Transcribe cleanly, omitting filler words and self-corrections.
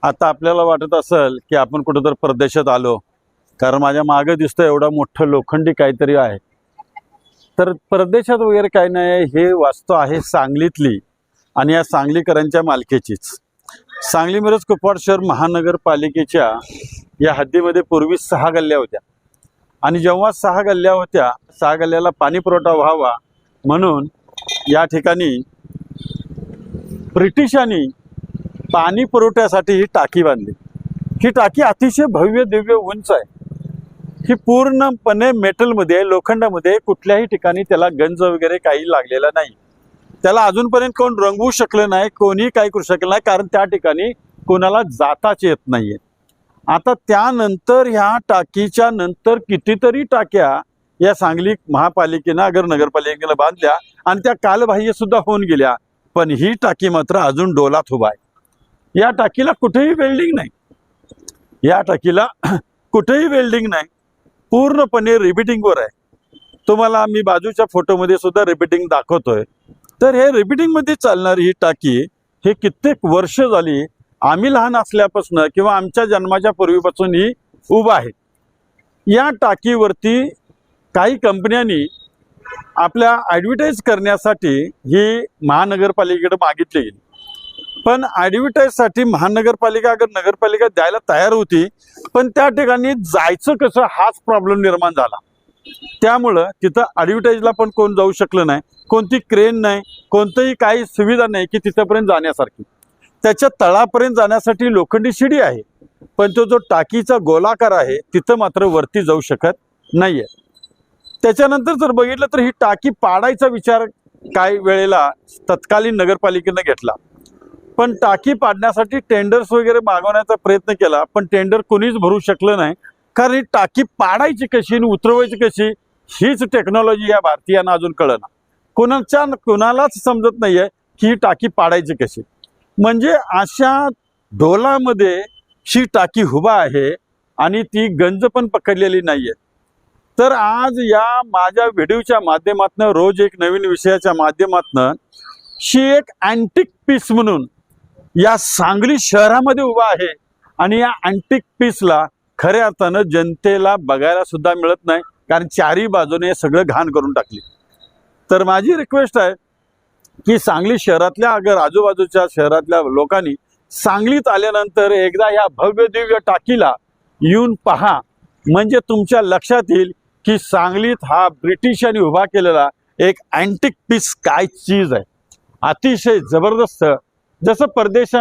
आता आपल्याला वाटत असेल की आपण कुठेतरी परदेशात आलो, कारण माझ्या मागे दिसतं एवढा मोठं लोखंडी काहीतरी आहे. तर परदेशात वगैरे काही नाही, हे वास्तू आहे सांगलीतली आणि या सांगलीकरांच्या मालकीचीच. सांगली मिरज कुपवाड शहर महानगरपालिकेच्या या हद्दीमध्ये पूर्वी 6 गल्ल्या होत्या आणि जेव्हा 6 गल्ल्या होत्या, 6 गल्ल्याला पाणी पुरवठा व्हावा म्हणून या ठिकाणी ब्रिटिशांनी पाणी पुरवठ्यासाठी ही टाकी बांधली. ही टाकी अतिशय भव्य दिव्य उंच आहे. ही पूर्णपणे मेटलमध्ये, लोखंडामध्ये, कुठल्याही ठिकाणी त्याला गंज वगैरे काही लागलेला नाही. त्याला अजूनपर्यंत कोण रंगवू शकलं नाही, कोणी काही करू शकलं नाही, कारण त्या ठिकाणी कोणाला जाताच येत नाहीये. आता त्यानंतर ह्या टाकीच्या नंतर कितीतरी टाक्या या सांगली महापालिकेनं अगर नगरपालिकेला बांधल्या आणि त्या कालबाह्य सुद्धा होऊन गेल्या, पण ही टाकी मात्र अजून डोलात उभा आहे. या टाकीला कुठेही वेल्डिंग नाही, या टाकीला कुठेही वेल्डिंग नाही, पूर्णपणे रिपीटिंगवर आहे. तुम्हाला मी बाजूच्या फोटोमध्ये सुद्धा रिपीटिंग दाखवतोय. तर हे रिपीटिंगमध्ये चालणारी ही टाकी हे कित्येक वर्ष झाली, आम्ही लहान असल्यापासून किंवा आमच्या जन्माच्या पूर्वीपासून ही उभा आहे. या टाकीवरती काही कंपन्यांनी आपल्या ॲडव्हर्टाईज करण्यासाठी ही महानगरपालिकेकडे मागितली गेली, पण ॲडव्हर्टाईजसाठी महानगरपालिका अगर नगरपालिका द्यायला तयार होती, पण त्या ठिकाणी जायचं कसं हाच प्रॉब्लेम निर्माण झाला. त्यामुळं तिथं ॲडव्हर्टाईजला पण कोण जाऊ शकलं नाही, कोणती क्रेन नाही, कोणतंही काही सुविधा नाही की तिथंपर्यंत जाण्यासारखी. त्याच्या तळापर्यंत जाण्यासाठी लोखंडी शिडी आहे, पण तो जो टाकीचा गोलाकार आहे तिथं मात्र वरती जाऊ शकत नाहीये. त्याच्यानंतर जर बघितलं तर ही टाकी पाडायचा विचार काही वेळेला तत्कालीन नगरपालिकेनं घेतला, पण टाकी पाडण्यासाठी टेंडर्स वगैरे मागवण्याचा प्रयत्न केला, पण टेंडर कोणीच भरू शकलं नाही. कारण ही टाकी पाडायची कशी आणि उतरवायची कशी हीच टेक्नॉलॉजी या भारतीयांना अजून कळना. कोणालाच समजत नाहीये की ही टाकी पाडायची कशी. म्हणजे अशा ढोलामध्ये ही टाकी उभा आहे आणि ती गंज पण पकडलेली नाहीये. तर आज या माझ्या व्हिडिओच्या माध्यमातून, रोज एक नवीन विषयाच्या माध्यमातून, ही एक अँटिक पीस म्हणून या सांगली शहरामध्ये उभा आहे आणि या अँटिक पीसला खऱ्या अर्थानं जनतेला बघायला सुद्धा मिळत नाही, कारण चारी बाजूने सगळं घाण करून टाकली. तर माझी रिक्वेस्ट आहे की सांगली शहरातल्या अगर आजूबाजूच्या शहरातल्या लोकांनी सांगलीत आल्यानंतर एकदा या भव्य दिव्य टाकीला येऊन पहा, म्हणजे तुमच्या लक्षात येईल की सांगलीत हा ब्रिटिशांनी उभा केलेला एक अँटिक पीस काय चीज आहे. अतिशय जबरदस्त. जसं परदेशात